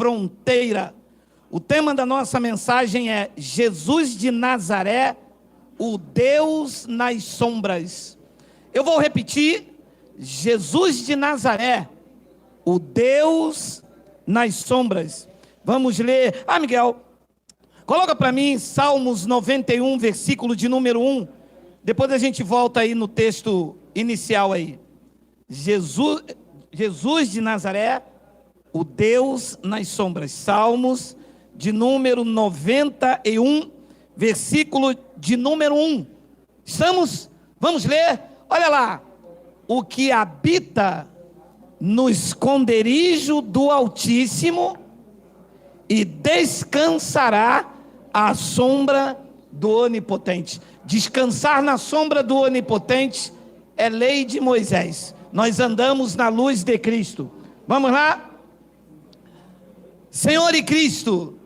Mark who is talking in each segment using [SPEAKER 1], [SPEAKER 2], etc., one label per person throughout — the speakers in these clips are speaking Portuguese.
[SPEAKER 1] fronteira. O tema da nossa mensagem é Jesus de Nazaré, o Deus nas sombras. Eu vou repetir: Jesus de Nazaré, o Deus nas sombras. Vamos ler. Miguel, coloca para mim Salmos 91, versículo de número 1. Depois a gente volta aí no texto inicial aí. Jesus de Nazaré, o Deus nas sombras. Salmos de número 91, versículo de número 1. Estamos? Vamos ler? Olha lá. O que habita no esconderijo do Altíssimo e descansará à sombra do Onipotente. Descansar na sombra do Onipotente é lei de Moisés. Nós andamos na luz de Cristo. Vamos lá? Senhor e Cristo,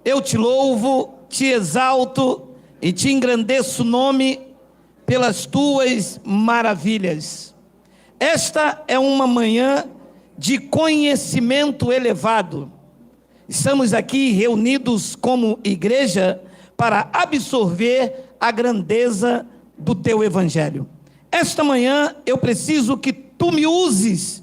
[SPEAKER 1] eu te louvo, te exalto e te engrandeço o nome pelas tuas maravilhas. Esta é uma manhã de conhecimento elevado. Estamos aqui reunidos como igreja para absorver a grandeza do teu evangelho. Esta manhã eu preciso que tu me uses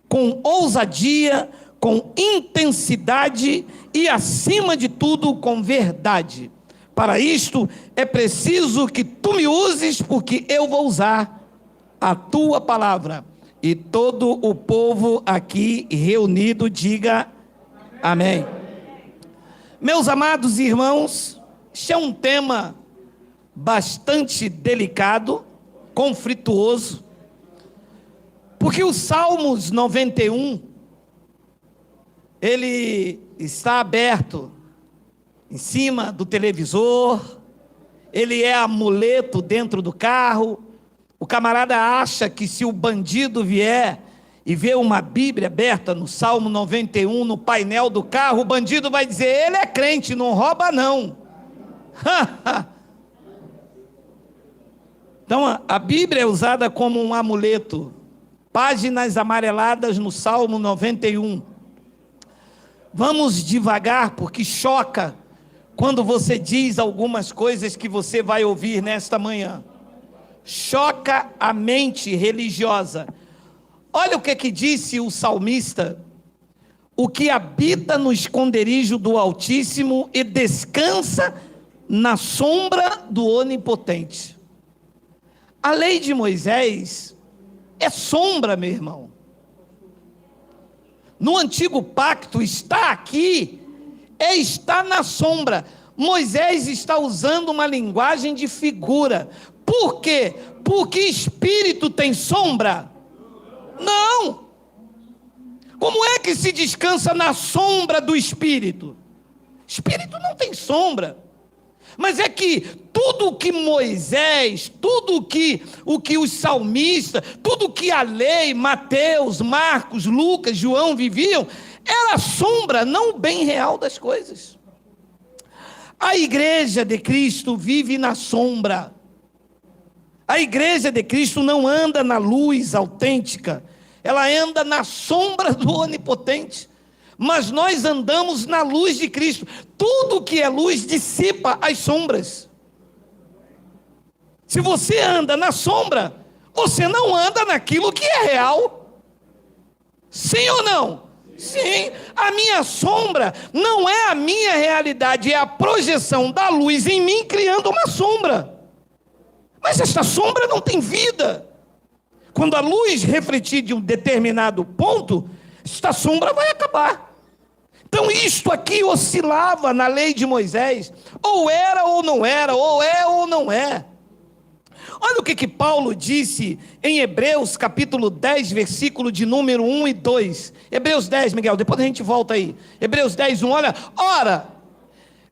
[SPEAKER 1] com ousadia, com intensidade e, acima de tudo, com verdade. Para isto é preciso que tu me uses, porque eu vou usar a tua palavra. E todo o povo aqui reunido diga amém. Meus amados irmãos, este é um tema bastante delicado, conflituoso, porque o Salmos 91, ele está aberto em cima do televisor, ele é amuleto dentro do carro. O camarada acha que se o bandido vier e ver uma Bíblia aberta no Salmo 91, no painel do carro, o bandido vai dizer: ele é crente, não rouba não. Então a Bíblia é usada como um amuleto, páginas amareladas no Salmo 91. Vamos devagar, porque choca quando você diz algumas coisas que você vai ouvir nesta manhã. Choca a mente religiosa. Olha o que disse o salmista: o que habita no esconderijo do Altíssimo e descansa na sombra do Onipotente. A lei de Moisés é sombra, meu irmão. No antigo pacto, está aqui, está na sombra. Moisés está usando uma linguagem de figura. Por quê? Porque espírito tem sombra? Não. Como é que se descansa na sombra do espírito? Espírito não tem sombra. Mas é que tudo o que Moisés, tudo o que os salmistas, tudo o que a lei, Mateus, Marcos, Lucas, João viviam, era a sombra, não o bem real das coisas. A igreja de Cristo vive na sombra. A igreja de Cristo não anda na luz autêntica, ela anda na sombra do Onipotente. Mas nós andamos na luz de Cristo. Tudo que é luz dissipa as sombras. Se você anda na sombra, você não anda naquilo que é real. Sim ou não? Sim. A minha sombra não é a minha realidade, é a projeção da luz em mim criando uma sombra. Mas esta sombra não tem vida. Quando a luz refletir de um determinado ponto, esta sombra vai acabar. Então isto aqui oscilava na lei de Moisés, ou era ou não era, ou é ou não é. Olha o que Paulo disse em Hebreus capítulo 10, versículo de número 1 e 2. Hebreus 10, Miguel, depois a gente volta aí. Hebreus 10, 1, olha. Ora,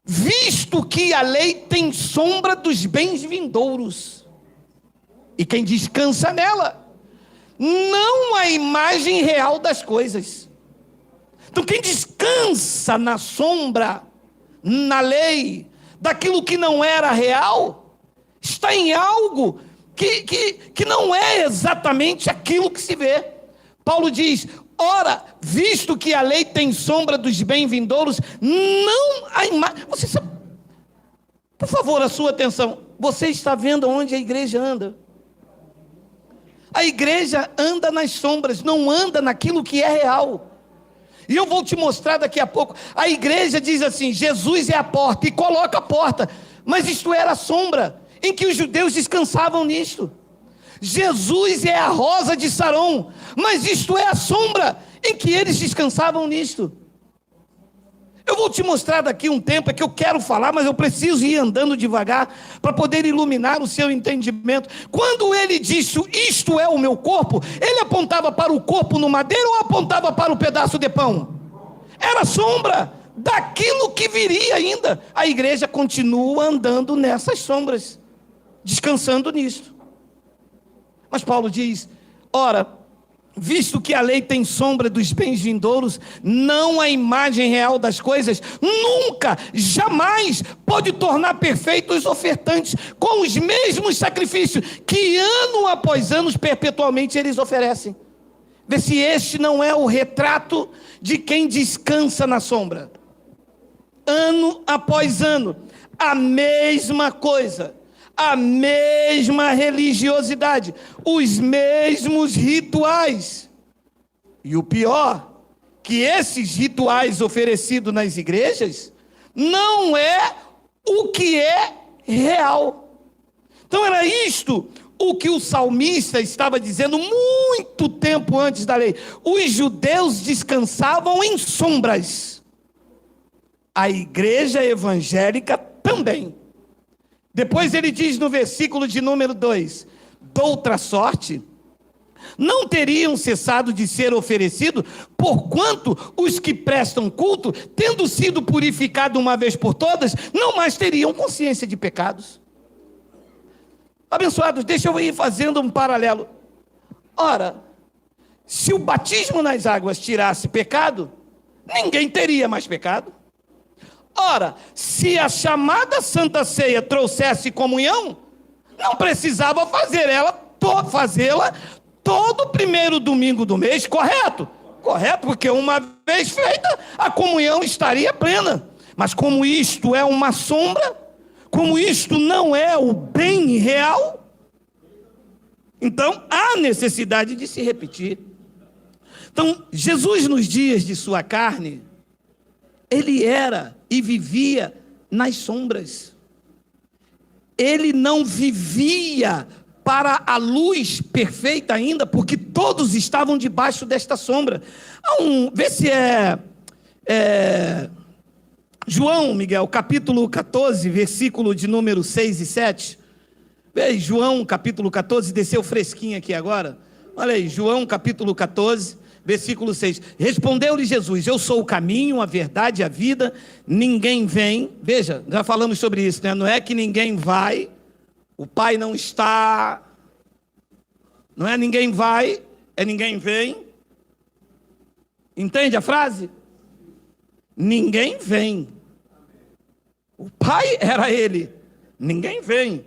[SPEAKER 1] visto que a lei tem sombra dos bens vindouros, e quem descansa nela, não a imagem real das coisas. Então quem descansa na sombra, na lei, daquilo que não era real, está em algo que não é exatamente aquilo que se vê. Paulo diz: Ora, visto que a lei tem sombra dos bem-vindouros, não a imagem. Você sabe, por favor, a sua atenção. Você está vendo onde a igreja anda? A igreja anda nas sombras, não anda naquilo que é real. E eu vou te mostrar daqui a pouco. A igreja diz assim: Jesus é a porta, e coloca a porta. Mas isto era a sombra em que os judeus descansavam nisto. Jesus é a rosa de Saron, mas isto é a sombra em que eles descansavam nisto. Eu vou te mostrar daqui um tempo, é que eu quero falar, mas eu preciso ir andando devagar, para poder iluminar o seu entendimento. Quando ele disse, isto é o meu corpo, ele apontava para o corpo no madeiro, ou apontava para o pedaço de pão? Era sombra daquilo que viria ainda. A igreja continua andando nessas sombras, descansando nisto. Mas Paulo diz, ora, visto que a lei tem sombra dos bens vindouros, não a imagem real das coisas, nunca, jamais pode tornar perfeitos os ofertantes com os mesmos sacrifícios que ano após ano perpetualmente eles oferecem. Vê se este não é o retrato de quem descansa na sombra. Ano após ano, a mesma coisa. A mesma religiosidade, os mesmos rituais. E o pior, que esses rituais oferecidos nas igrejas, não é o que é real. Então era isto o que o salmista estava dizendo muito tempo antes da lei. Os judeus descansavam em sombras. A igreja evangélica também. Depois ele diz no versículo de número 2, doutra sorte, não teriam cessado de ser oferecidos, porquanto os que prestam culto, tendo sido purificados uma vez por todas, não mais teriam consciência de pecados. Abençoados, deixa eu ir fazendo um paralelo. Ora, se o batismo nas águas tirasse pecado, ninguém teria mais pecado. Ora, se a chamada Santa Ceia trouxesse comunhão, não precisava fazê-la todo primeiro domingo do mês, correto? Correto, porque uma vez feita, a comunhão estaria plena. Mas como isto é uma sombra, como isto não é o bem real, então há necessidade de se repetir. Então, Jesus nos dias de sua carne, ele era e vivia nas sombras. Ele não vivia para a luz perfeita ainda, porque todos estavam debaixo desta sombra. Vê se João, Miguel, capítulo 14, versículo de número 6 e 7. Vê, João, capítulo 14, desceu fresquinho aqui agora. Olha aí, João, capítulo 14, versículo 6, respondeu-lhe Jesus, eu sou o caminho, a verdade e a vida, ninguém vem, veja, já falamos sobre isso, né? Não é que ninguém vai, o Pai não está, não é ninguém vai, é ninguém vem, entende a frase? Ninguém vem, o Pai era Ele, ninguém vem,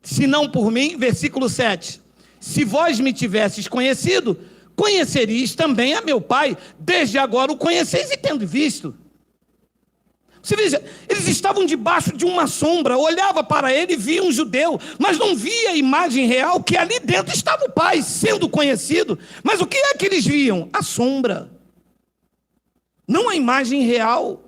[SPEAKER 1] senão por mim, versículo 7, se vós me tivesses conhecido, conhecereis também a meu Pai, desde agora o conheceis e tendo visto. Você veja, eles estavam debaixo de uma sombra, olhava para ele e via um judeu, mas não via a imagem real, que ali dentro estava o Pai, sendo conhecido. Mas o que é que eles viam? A sombra, não a imagem real.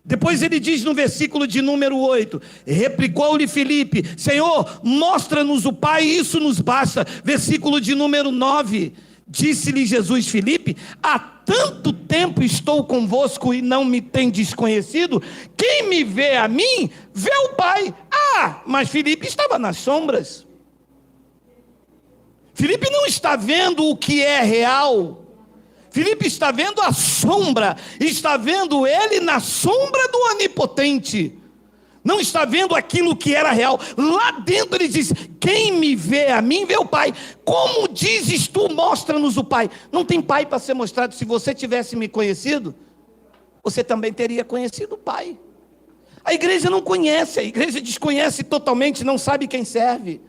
[SPEAKER 1] Depois ele diz no versículo de número 8, replicou-lhe Filipe, Senhor, mostra-nos o Pai, isso nos basta. Versículo de número 9, disse-lhe Jesus, Filipe, há tanto tempo estou convosco e não me tendes conhecido, quem me vê a mim, vê o Pai. Mas Filipe estava nas sombras. Filipe não está vendo o que é real. Filipe está vendo a sombra, está vendo ele na sombra do onipotente. Não está vendo aquilo que era real. Lá dentro ele diz, quem me vê a mim, vê o Pai. Como dizes tu, mostra-nos o Pai. Não tem Pai para ser mostrado. Se você tivesse me conhecido, você também teria conhecido o Pai. A igreja não conhece, a igreja desconhece totalmente, não sabe quem serve.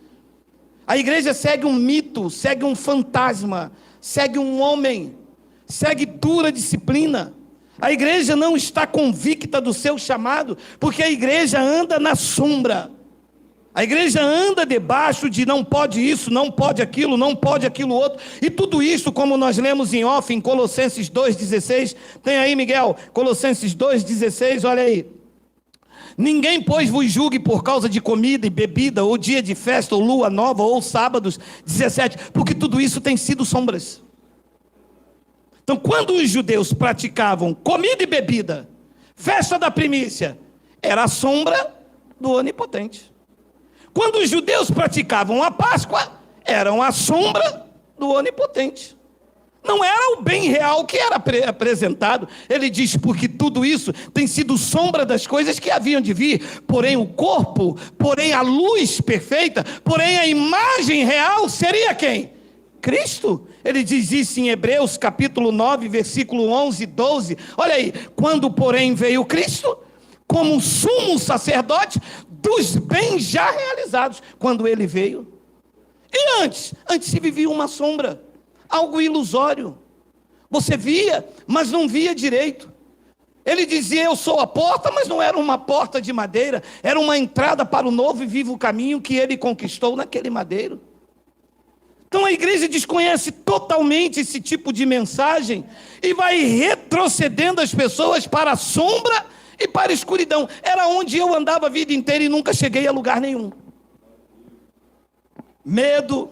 [SPEAKER 1] A igreja segue um mito, segue um fantasma, segue um homem. segue dura disciplina. A igreja não está convicta do seu chamado, porque a igreja anda na sombra. A igreja anda debaixo de não pode isso, não pode aquilo, não pode aquilo outro. E tudo isso, como nós lemos em off, em Colossenses 2,16. Tem aí, Miguel, Colossenses 2,16, olha aí. Ninguém, pois, vos julgue por causa de comida e bebida, ou dia de festa, ou lua nova, ou sábados, 17, porque tudo isso tem sido sombras. Então, quando os judeus praticavam comida e bebida, festa da primícia, era a sombra do Onipotente. Quando os judeus praticavam a Páscoa, eram a sombra do Onipotente. Não era o bem real que era apresentado. Ele diz, porque tudo isso tem sido sombra das coisas que haviam de vir. Porém o corpo, porém a luz perfeita, porém a imagem real seria quem? Cristo. Ele diz isso em Hebreus capítulo 9, versículo 11 e 12. Olha aí, quando porém veio Cristo, como sumo sacerdote dos bens já realizados. Quando ele veio. E antes se vivia uma sombra. Algo ilusório. Você via, mas não via direito. Ele dizia, eu sou a porta, mas não era uma porta de madeira. Era uma entrada para o novo e vivo caminho que ele conquistou naquele madeiro. Então a igreja desconhece totalmente esse tipo de mensagem e vai retrocedendo as pessoas para a sombra e para a escuridão. Era onde eu andava a vida inteira e nunca cheguei a lugar nenhum. Medo,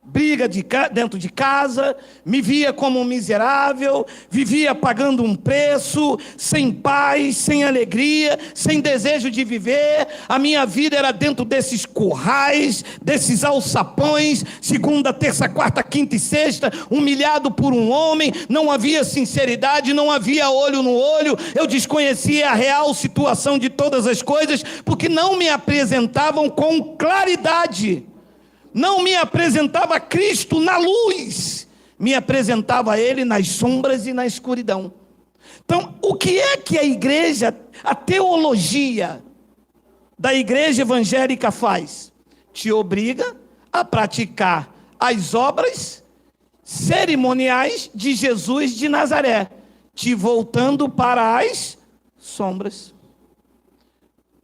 [SPEAKER 1] briga dentro de casa, me via como um miserável, vivia pagando um preço, sem paz, sem alegria, sem desejo de viver. A minha vida era dentro desses currais, desses alçapões, segunda, terça, quarta, quinta e sexta, humilhado por um homem, não havia sinceridade, não havia olho no olho, eu desconhecia a real situação de todas as coisas, porque não me apresentavam com claridade. Não me apresentava Cristo na luz, me apresentava Ele nas sombras e na escuridão. Então, o que é que a igreja, a teologia da igreja evangélica faz? Te obriga a praticar as obras cerimoniais de Jesus de Nazaré, te voltando para as sombras.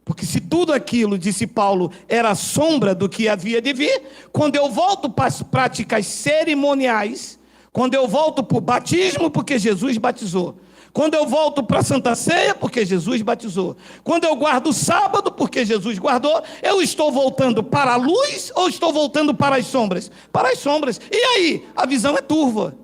[SPEAKER 1] Porque se tudo aquilo, disse Paulo, era sombra do que havia de vir, quando eu volto para as práticas cerimoniais, quando eu volto para o batismo, porque Jesus batizou, quando eu volto para a Santa Ceia, porque Jesus batizou, quando eu guardo o sábado, porque Jesus guardou, eu estou voltando para a luz ou estou voltando para as sombras? Para as sombras. E aí? A visão é turva.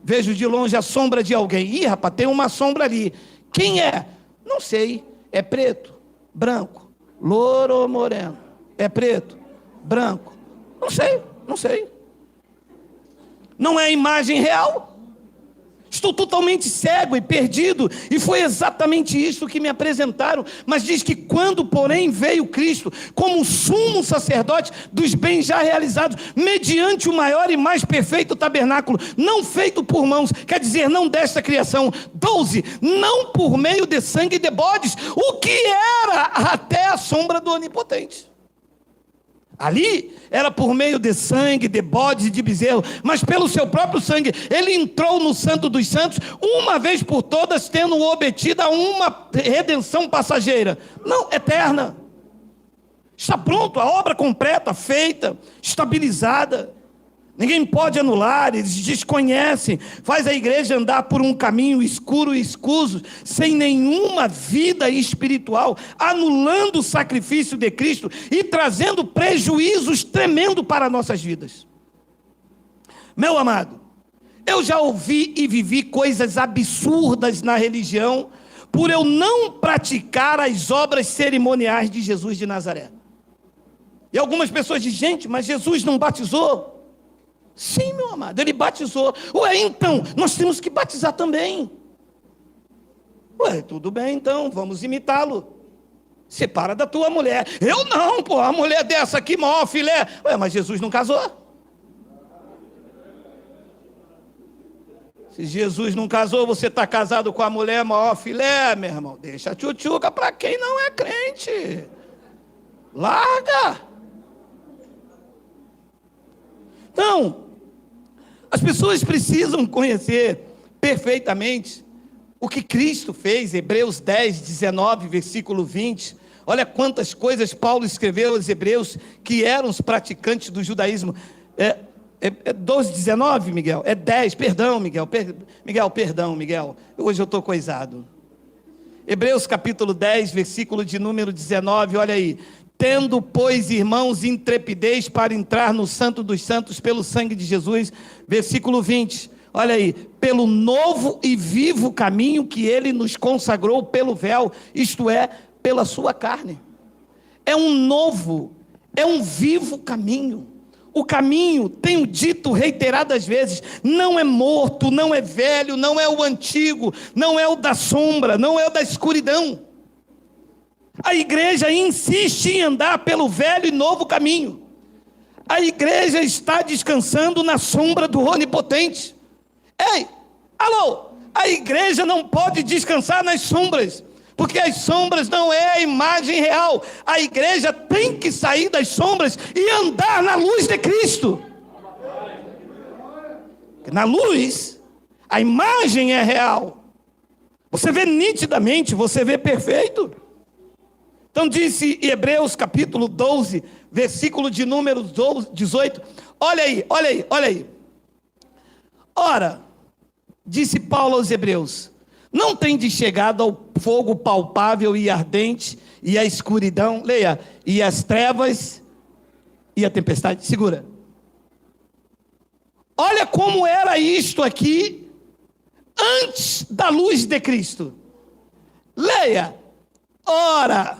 [SPEAKER 1] Vejo de longe a sombra de alguém. Ih, rapaz, tem uma sombra ali. Quem é? Não sei. É preto, branco, louro ou moreno? É preto, branco? Não sei, não sei. Não é a imagem real? Estou totalmente cego e perdido, e foi exatamente isso que me apresentaram. Mas diz que quando, porém, veio Cristo, como sumo sacerdote dos bens já realizados, mediante o maior e mais perfeito tabernáculo, não feito por mãos, quer dizer, não desta criação. 12, não por meio de sangue e de bodes, o que era até a sombra do Onipotente. Ali era por meio de sangue, de bodes e de bezerro, mas pelo seu próprio sangue, ele entrou no Santo dos Santos, uma vez por todas, tendo obtido uma redenção passageira, não eterna. Está pronto, a obra completa, feita, estabilizada. Ninguém pode anular, eles desconhecem, faz a igreja andar por um caminho escuro e escuso, sem nenhuma vida espiritual, anulando o sacrifício de Cristo e trazendo prejuízos tremendo para nossas vidas. Meu amado, eu já ouvi e vivi coisas absurdas na religião, por eu não praticar as obras cerimoniais de Jesus de Nazaré. E algumas pessoas dizem, gente, mas Jesus não batizou? Sim, meu amado, ele batizou. Ué, então, nós temos que batizar também. Ué, tudo bem então, vamos imitá-lo. Separa da tua mulher. Eu não, pô, a mulher dessa aqui, maior filé. Ué, mas Jesus não casou? Se Jesus não casou, você está casado com a mulher maior filé, meu irmão. Deixa a tchutchuca para quem não é crente. Larga. Então, As pessoas precisam conhecer perfeitamente o que Cristo fez. Hebreus 10, 19, versículo 20. Olha quantas coisas Paulo escreveu aos hebreus que eram os praticantes do judaísmo. É 12, 19, Miguel? É 10, perdão, Miguel. Miguel. Hoje eu estou coisado. Hebreus capítulo 10, versículo de número 19, olha aí. Tendo, pois, irmãos, intrepidez para entrar no Santo dos Santos pelo sangue de Jesus. Versículo 20, olha aí. Pelo novo e vivo caminho que ele nos consagrou pelo véu, isto é, pela sua carne. É um novo, é um vivo caminho. O caminho, tenho dito reiteradas vezes, não é morto, não é velho, não é o antigo, não é o da sombra, não é o da escuridão. A igreja insiste em andar pelo velho e novo caminho. A igreja está descansando na sombra do Onipotente. Ei, alô, a igreja não pode descansar nas sombras, porque as sombras não é a imagem real. A igreja tem que sair das sombras e andar na luz de Cristo. Na luz, a imagem é real. Você vê nitidamente, você vê perfeito. Então disse Hebreus capítulo 12, versículo de número 18. Olha aí. Ora, disse Paulo aos hebreus, não tendes chegado ao fogo palpável e ardente, e a escuridão, leia, e as trevas, e a tempestade, segura. Olha como era isto aqui, antes da luz de Cristo. Leia, ora,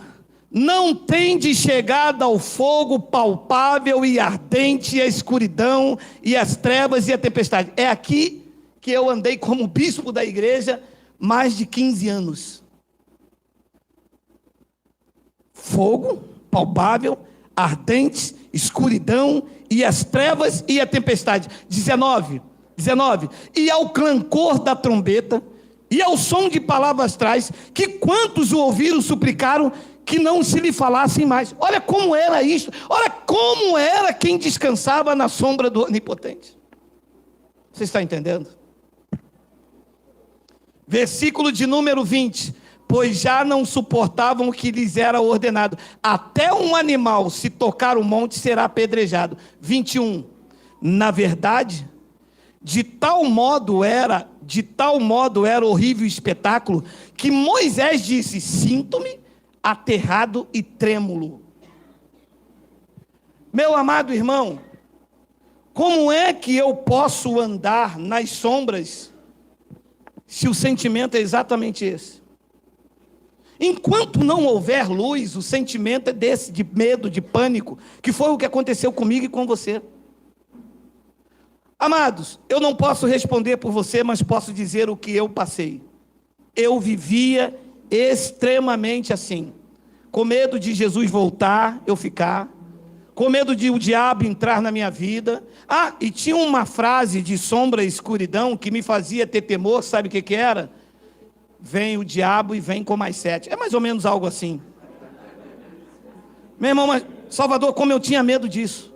[SPEAKER 1] não tendes chegado ao fogo palpável e ardente, e a escuridão, e as trevas, e a tempestade. É aqui que eu andei como bispo da igreja, mais de 15 anos. Fogo, palpável, ardente, escuridão, e as trevas e a tempestade. 19. E ao clangor da trombeta, e ao som de palavras astrais, que quantos o ouviram suplicaram que não se lhe falassem mais. Olha como era isso. Olha como era quem descansava na sombra do Onipotente. Você está entendendo? Versículo de número 20, pois já não suportavam o que lhes era ordenado, até um animal, se tocar o monte, será apedrejado. 21, na verdade, de tal modo era horrível o espetáculo, que Moisés disse, sinto-me aterrado e trêmulo. Meu amado irmão, como é que eu posso andar nas sombras, se o sentimento é exatamente esse? Enquanto não houver luz, o sentimento é desse, de medo, de pânico, que foi o que aconteceu comigo e com você. Amados, eu não posso responder por você, mas posso dizer o que eu passei. Eu vivia extremamente assim, com medo de Jesus voltar, eu ficar, com medo de o diabo entrar na minha vida. E tinha uma frase de sombra e escuridão que me fazia ter temor, sabe o que era? Vem o diabo e vem com mais 7. É mais ou menos algo assim. Meu irmão, Salvador, como eu tinha medo disso.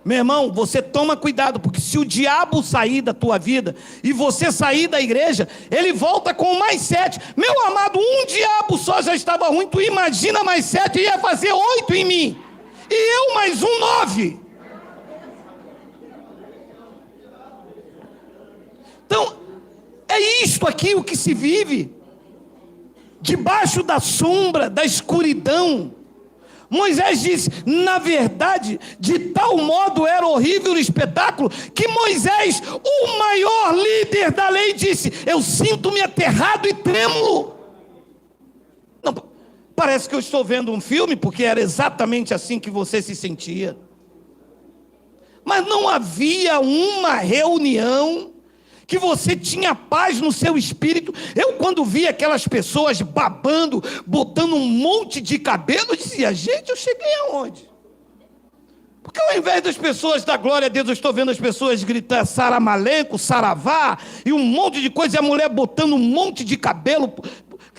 [SPEAKER 1] Meu irmão, você toma cuidado, porque se o diabo sair da tua vida e você sair da igreja, ele volta com mais 7. Meu amado, um diabo só já estava ruim, tu imagina mais 7, ia fazer 8 em mim. E eu mais 9. Então, é isto aqui o que se vive. Debaixo da sombra, da escuridão. Moisés disse, na verdade, de tal modo era horrível o espetáculo, que Moisés, o maior líder da lei, disse, eu sinto-me aterrado e trêmulo. Não, parece que eu estou vendo um filme, porque era exatamente assim que você se sentia. Mas não havia uma reunião que você tinha paz no seu espírito. Eu, quando via aquelas pessoas babando, botando um monte de cabelo, eu dizia, gente, eu cheguei aonde? Porque ao invés das pessoas dar glória a Deus, eu estou vendo as pessoas gritar saramalenco, saravá, e um monte de coisa, e a mulher botando um monte de cabelo.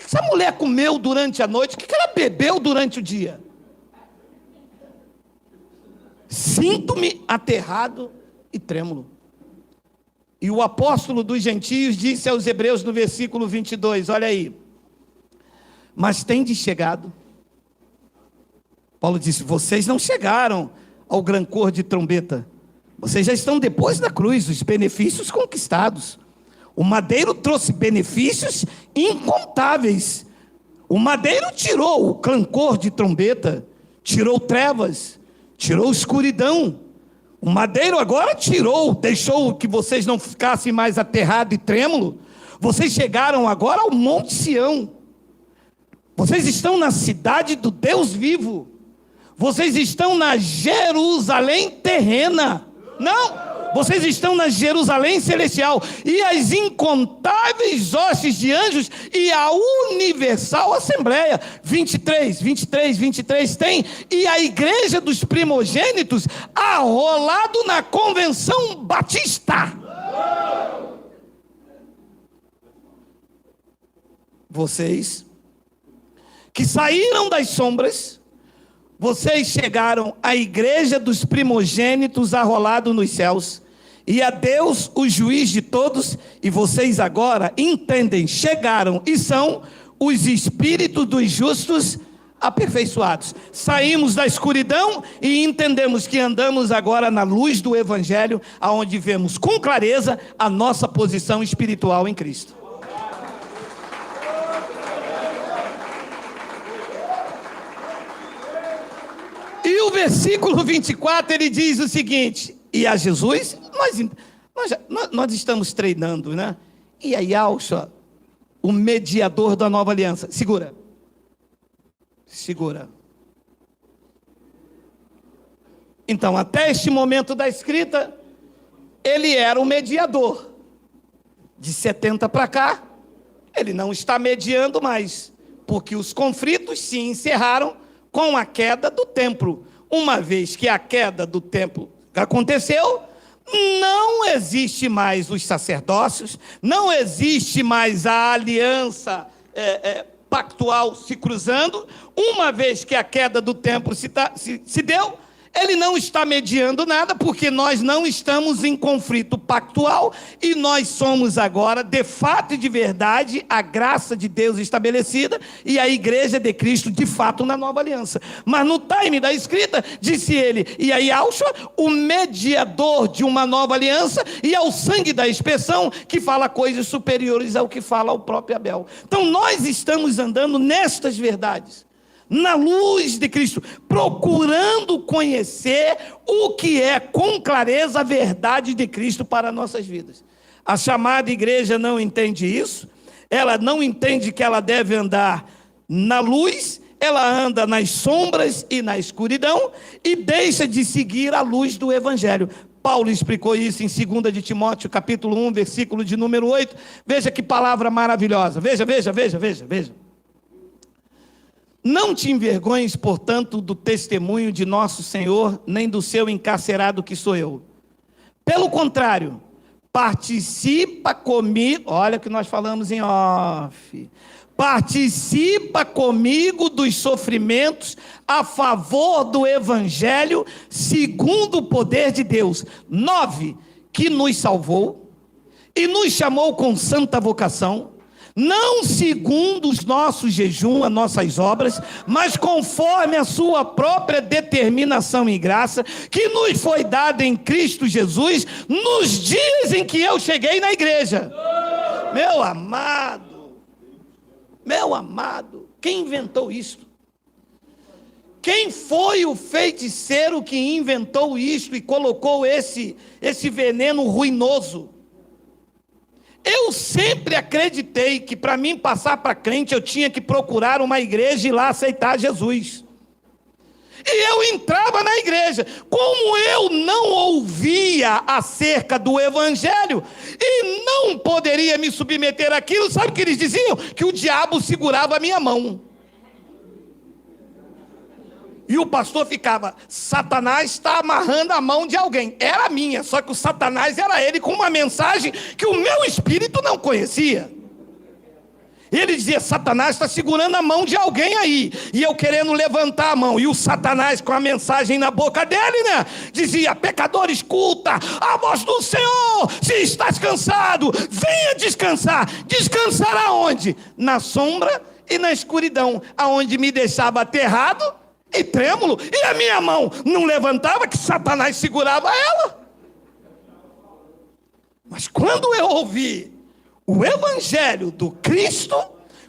[SPEAKER 1] Essa mulher comeu durante a noite, o que ela bebeu durante o dia? Sinto-me aterrado e trêmulo. E o apóstolo dos gentios disse aos hebreus no versículo 22, olha aí. Mas tendes chegado. Paulo disse, vocês não chegaram ao grancor de trombeta. Vocês já estão depois da cruz, os benefícios conquistados. O madeiro trouxe benefícios incontáveis. O madeiro tirou o clancor de trombeta, tirou trevas, tirou escuridão. O madeiro agora deixou que vocês não ficassem mais aterrados e trêmulos. Vocês chegaram agora ao Monte Sião. Vocês estão na cidade do Deus vivo. Vocês estão na Jerusalém terrena. Não, vocês estão na Jerusalém celestial. E as incontáveis hostes de anjos e a universal assembleia. 23 tem. E a igreja dos primogênitos arrolado na convenção batista. Vocês que saíram das sombras, vocês chegaram à igreja dos primogênitos arrolado nos céus, e a Deus, o juiz de todos, e vocês agora entendem, chegaram e são os espíritos dos justos aperfeiçoados. Saímos da escuridão e entendemos que andamos agora na luz do evangelho, aonde vemos com clareza a nossa posição espiritual em Cristo. E o versículo 24, ele diz o seguinte, e a Jesus, nós estamos treinando, né? E a Yahshua, o mediador da nova aliança, segura. Então, até este momento da escrita, ele era o mediador. De 70 para cá, ele não está mediando mais, porque os conflitos se encerraram com a queda do templo. Uma vez que a queda do templo aconteceu, não existe mais os sacerdócios, não existe mais a aliança pactual se cruzando. Uma vez que a queda do templo se deu, ele não está mediando nada, porque nós não estamos em conflito pactual, e nós somos agora, de fato e de verdade, a graça de Deus estabelecida, e a igreja de Cristo, de fato, na nova aliança. Mas no time da escrita, disse ele, e aí Yahshua, o mediador de uma nova aliança, e ao sangue da expressão, que fala coisas superiores ao que fala o próprio Abel. Então nós estamos andando nestas verdades, na luz de Cristo, procurando conhecer o que é com clareza a verdade de Cristo para nossas vidas. A chamada igreja não entende isso, ela não entende que ela deve andar na luz, ela anda nas sombras e na escuridão, e deixa de seguir a luz do evangelho. Paulo explicou isso em 2 de Timóteo, capítulo 1, versículo de número 8, veja que palavra maravilhosa, veja. Não te envergonhes, portanto, do testemunho de nosso Senhor, nem do seu encarcerado que sou eu. Pelo contrário, participa comigo, olha o que nós falamos em off, participa comigo dos sofrimentos a favor do Evangelho, segundo o poder de Deus. 9, que nos salvou e nos chamou com santa vocação, não segundo os nossos jejuns, as nossas obras, mas conforme a sua própria determinação e graça, que nos foi dada em Cristo Jesus, nos dias em que eu cheguei na igreja. Meu amado, quem inventou isto? Quem foi o feiticeiro que inventou isto e colocou esse veneno ruinoso? Eu sempre acreditei que para mim passar para crente eu tinha que procurar uma igreja e ir lá aceitar Jesus. E eu entrava na igreja, como eu não ouvia acerca do evangelho e não poderia me submeter àquilo, sabe o que eles diziam? Que o diabo segurava a minha mão. E o pastor ficava, Satanás está amarrando a mão de alguém. Era minha, só que o Satanás era ele com uma mensagem que o meu espírito não conhecia. Ele dizia: Satanás está segurando a mão de alguém aí, e eu querendo levantar a mão. E o Satanás, com a mensagem na boca dele, né, dizia: pecador, escuta a voz do Senhor. Se estás cansado, venha descansar. Descansar aonde? Na sombra e na escuridão, aonde me deixava aterrado e trêmulo. E a minha mão não levantava, que Satanás segurava ela. Mas quando eu ouvi o evangelho do Cristo,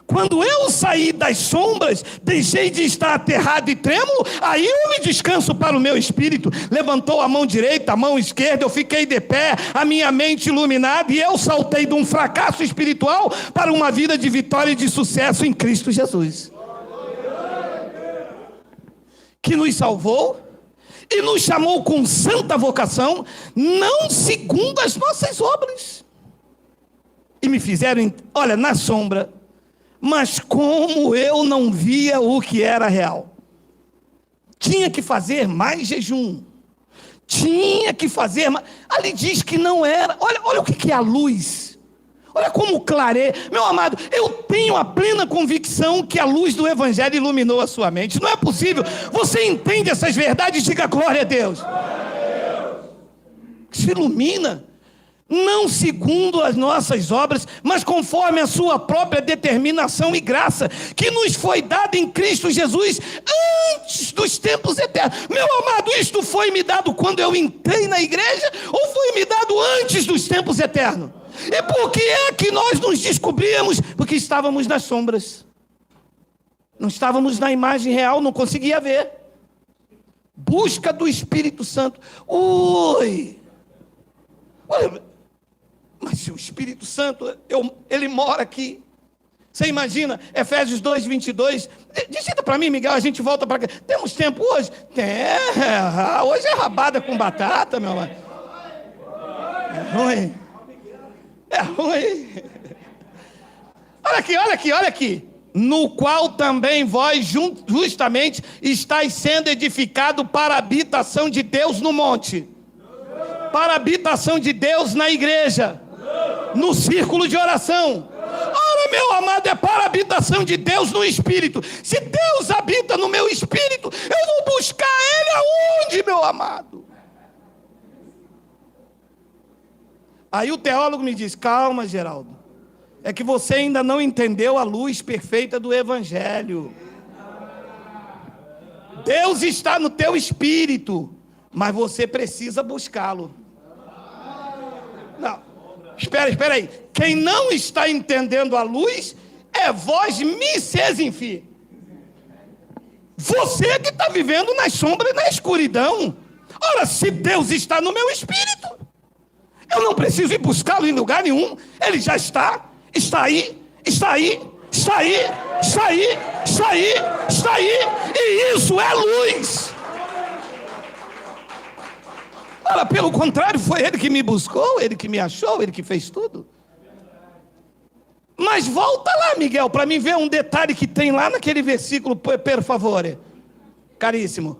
[SPEAKER 1] quando eu saí das sombras, deixei de estar aterrado e trêmulo, aí eu me descanso para o meu espírito. Levantou a mão direita, a mão esquerda, eu fiquei de pé, a minha mente iluminada, e eu saltei de um fracasso espiritual para uma vida de vitória e de sucesso em Cristo Jesus, que nos salvou e nos chamou com santa vocação, não segundo as nossas obras. E me fizeram, olha, na sombra, mas como eu não via o que era real. Tinha que fazer mais jejum. Tinha que fazer mais. Ali diz que não era. Olha o que é a luz. Olha como clareia. Meu amado, eu tenho a plena convicção que a luz do Evangelho iluminou a sua mente. Não é possível. Você entende essas verdades? Diga glória a Deus. Se ilumina. Não segundo as nossas obras, mas conforme a sua própria determinação e graça, que nos foi dada em Cristo Jesus antes dos tempos eternos. Meu amado, isto foi me dado quando eu entrei na igreja, ou foi me dado antes dos tempos eternos? E por que é que nós nos descobríamos? Porque estávamos nas sombras, não estávamos na imagem real, não conseguia ver. Busca do Espírito Santo. Olha, mas se o Espírito Santo, ele mora aqui. Você imagina, Efésios 2:22. Digita para mim, Miguel, a gente volta para cá. Temos tempo hoje? Hoje é rabada com batata, meu amor. É ruim. É ruim. Olha aqui. No qual também vós justamente estáis sendo edificado para a habitação de Deus no monte. Para a habitação de Deus na igreja. No círculo de oração. Ora, meu amado, é para a habitação de Deus no Espírito. Se Deus habita no meu Espírito, eu vou buscar Ele aonde, meu amado? Aí o teólogo me diz: calma, Geraldo, é que você ainda não entendeu a luz perfeita do Evangelho. Deus está no teu espírito, mas você precisa buscá-lo. Não, espera aí. Quem não está entendendo a luz é vós, Mises Infi. Você que está vivendo nas sombras e na escuridão. Ora, se Deus está no meu espírito, eu não preciso ir buscá-lo em lugar nenhum. Ele já está aí. E isso é luz. Ora, pelo contrário, foi Ele que me buscou, Ele que me achou, Ele que fez tudo. Mas volta lá, Miguel, para mim ver um detalhe que tem lá naquele versículo, por favor, caríssimo.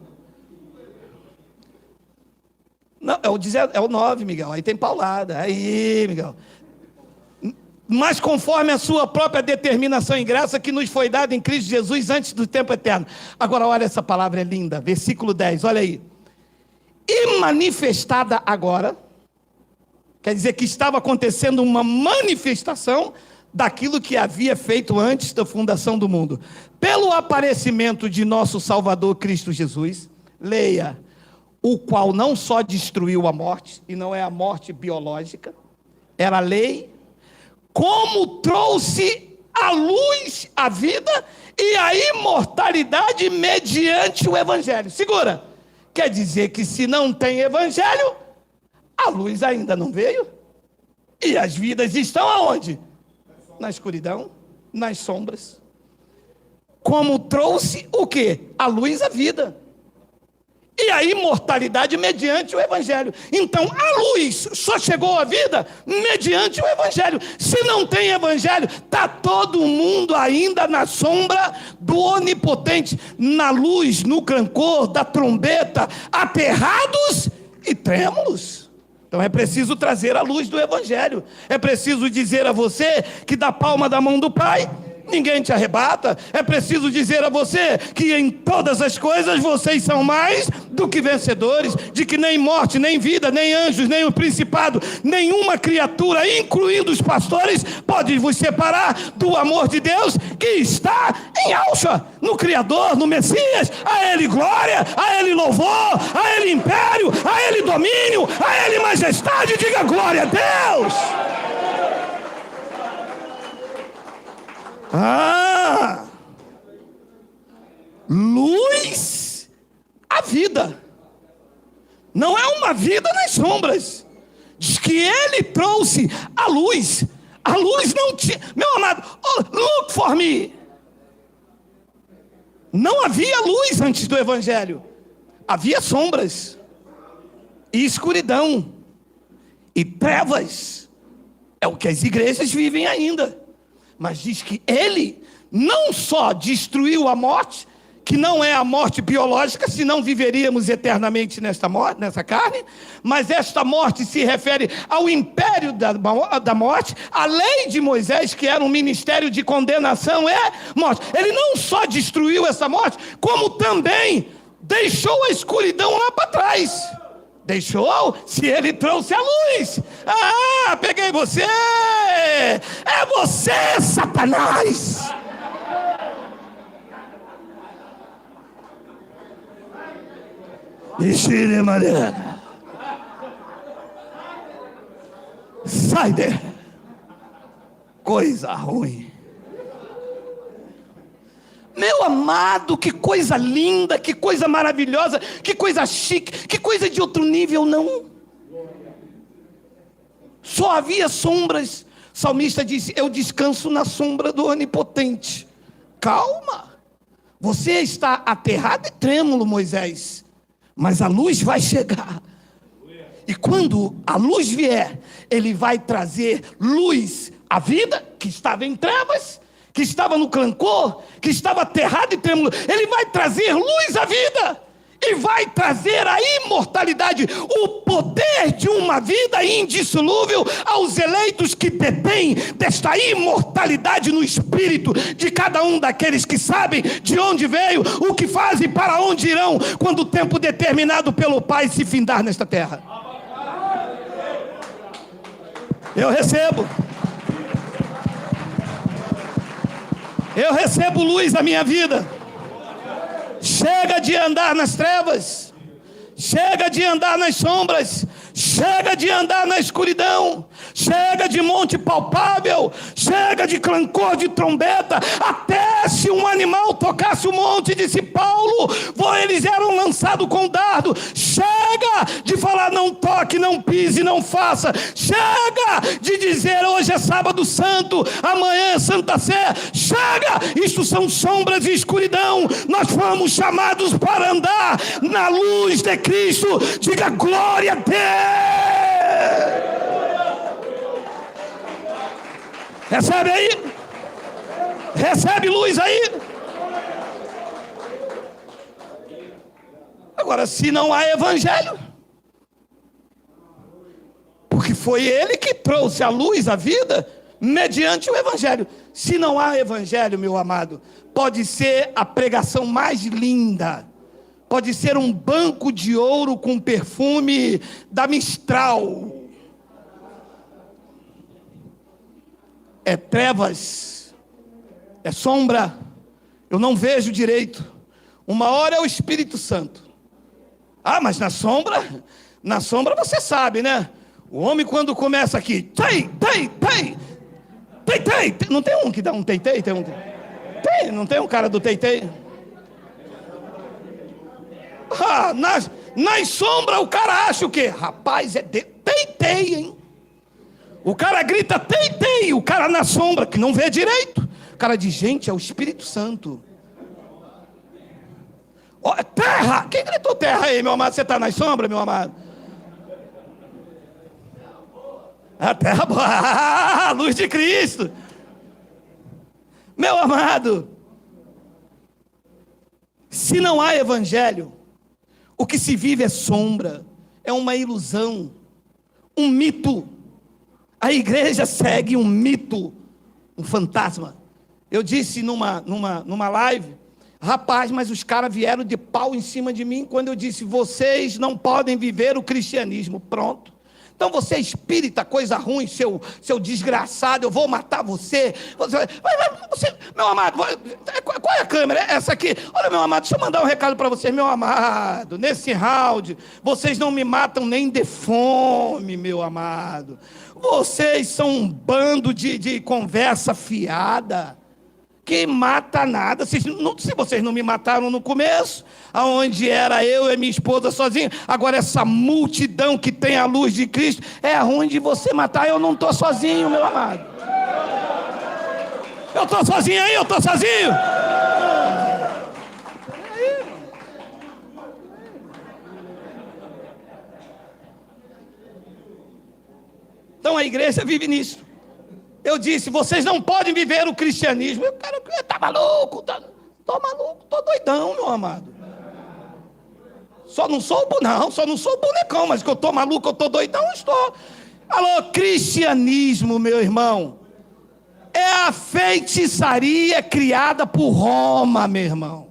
[SPEAKER 1] Não, é o 9, Miguel, aí tem paulada. Aí, Miguel. Mas conforme a sua própria determinação e graça que nos foi dada em Cristo Jesus antes do tempo eterno. Agora olha, essa palavra é linda, versículo 10, olha aí. E manifestada agora, quer dizer que estava acontecendo uma manifestação daquilo que havia feito antes da fundação do mundo. Pelo aparecimento de nosso Salvador Cristo Jesus, leia, o qual não só destruiu a morte, e não é a morte biológica, era a lei, como trouxe a luz, a vida e a imortalidade mediante o Evangelho. Segura! Quer dizer que se não tem Evangelho, a luz ainda não veio. E as vidas estão aonde? Na escuridão, nas sombras. Como trouxe o quê? A luz, a vida. E a imortalidade mediante o Evangelho. Então a luz só chegou à vida mediante o Evangelho. Se não tem Evangelho, está todo mundo ainda na sombra do onipotente, na luz, no clancor da trombeta, aterrados e trêmulos. Então é preciso trazer a luz do Evangelho. É preciso dizer a você que da palma da mão do Pai ninguém te arrebata. É preciso dizer a você que em todas as coisas vocês são mais do que vencedores, de que nem morte, nem vida, nem anjos, nem o principado, nenhuma criatura, incluindo os pastores, pode vos separar do amor de Deus que está em Alcha, no Criador, no Messias. A Ele glória, a Ele louvor, a Ele império, a Ele domínio, a Ele majestade. Diga glória a Deus. Luz, a vida. Não é uma vida nas sombras. Diz que Ele trouxe a luz. A luz não tinha. Meu amado, look for me. Não havia luz antes do Evangelho. Havia sombras e escuridão e trevas. É o que as igrejas vivem ainda. Mas diz que Ele não só destruiu a morte, que não é a morte biológica, senão viveríamos eternamente nessa carne, mas esta morte se refere ao império da morte. A lei de Moisés, que era um ministério de condenação, é morte. Ele não só destruiu essa morte, como também deixou a escuridão lá para trás. Deixou, se Ele trouxe a luz. Peguei você. É você, Satanás. Ixi, Maria. Sai daí. Coisa ruim. Meu amado, que coisa linda, que coisa maravilhosa, que coisa chique, que coisa de outro nível, não. Só havia sombras. O salmista disse: eu descanso na sombra do Onipotente. Calma. Você está aterrado e trêmulo, Moisés. Mas a luz vai chegar. E quando a luz vier, Ele vai trazer luz à vida que estava em trevas, que estava no clancor, que estava aterrado e trêmulo. Ele vai trazer luz à vida e vai trazer a imortalidade, o poder de uma vida indissolúvel aos eleitos que detêm desta imortalidade no espírito de cada um daqueles que sabem de onde veio, o que fazem e para onde irão, quando o tempo determinado pelo Pai se findar nesta terra. Eu recebo luz na minha vida. Chega de andar nas trevas. Chega de andar nas sombras. Chega de andar na escuridão. Chega de monte palpável. Chega de clancor de trombeta. Até se um animal tocasse o monte, disse Paulo, eles eram lançados com dardo. Chega de falar não toque, não pise, não faça. Chega de dizer hoje é sábado santo, amanhã é Santa Sé. Chega, isto são sombras e escuridão. Nós fomos chamados para andar na luz de Cristo. Diga glória a Deus. Recebe aí? Recebe luz aí? Agora, se não há evangelho, porque foi Ele que trouxe a luz à vida mediante o evangelho. Se não há evangelho, meu amado, pode ser a pregação mais linda, pode ser um banco de ouro com perfume da Mistral. É trevas, é sombra, eu não vejo direito. Uma hora é o Espírito Santo. Mas na sombra você sabe, né? O homem quando começa aqui, tem, não tem um que dá um tem, não tem um cara do tem. Nas sombras o cara acha o quê? Rapaz, tem, hein? O cara grita, tem, o cara na sombra, que não vê direito. O cara diz, gente, é o Espírito Santo. Terra! Quem gritou terra aí, meu amado? Você está nas sombras, meu amado? A terra boa, a luz de Cristo. Meu amado, se não há evangelho, o que se vive é sombra, é uma ilusão, um mito. A igreja segue um mito, um fantasma. Eu disse numa live, rapaz, mas os caras vieram de pau em cima de mim quando eu disse, vocês não podem viver o cristianismo. Pronto. Então você é espírita, coisa ruim, seu desgraçado, eu vou matar você. Meu amado, qual é a câmera? Essa aqui. Olha, meu amado, deixa eu mandar um recado para vocês, meu amado. Nesse round, vocês não me matam nem de fome, meu amado. Vocês são um bando de conversa fiada. Que mata nada. Se vocês não me mataram no começo, aonde era eu e minha esposa sozinhos, agora essa multidão que tem a luz de Cristo, é ruim de você matar. Eu não estou sozinho, meu amado. Eu estou sozinho aí, eu estou sozinho. Então a igreja vive nisso. Eu disse, vocês não podem viver o cristianismo. Eu, cara, tá maluco, tô maluco, tô doidão, meu amado. Só não sou o bonecão, mas que eu tô maluco, eu tô doidão, eu estou. Alô, cristianismo, meu irmão, é a feitiçaria criada por Roma, meu irmão.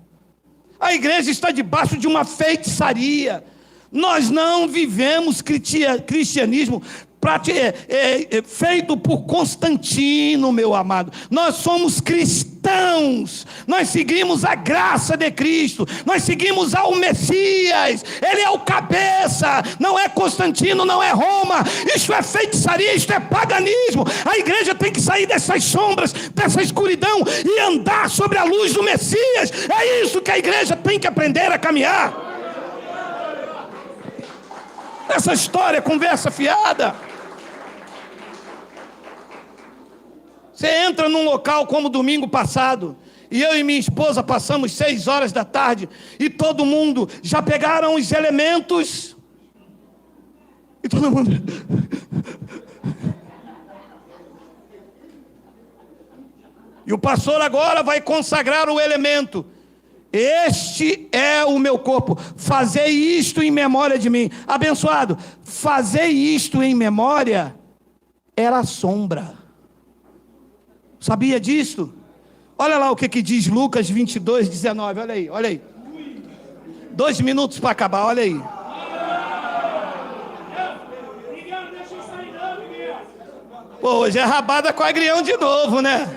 [SPEAKER 1] A igreja está debaixo de uma feitiçaria. Nós não vivemos cristianismo feito por Constantino, meu amado. Nós somos cristãos, nós seguimos a graça de Cristo, nós seguimos ao Messias, ele é o cabeça, não é Constantino, não é Roma. Isso é feitiçaria, isso é paganismo. A igreja tem que sair dessas sombras, dessa escuridão e andar sobre a luz do Messias. É isso que a igreja tem que aprender a caminhar. Essa história é conversa fiada. Você entra num local como domingo passado, e eu e minha esposa passamos 6 horas da tarde, e todo mundo já pegaram os elementos, e todo mundo... E o pastor agora vai consagrar o elemento. Este é o meu corpo, fazei isto em memória de mim. Abençoado, fazei isto em memória, era a sombra. Sabia disso? Olha lá o que diz Lucas 22, 19, olha aí. 2 minutos para acabar, olha aí. Pô, hoje é rabada com agrião de novo, né?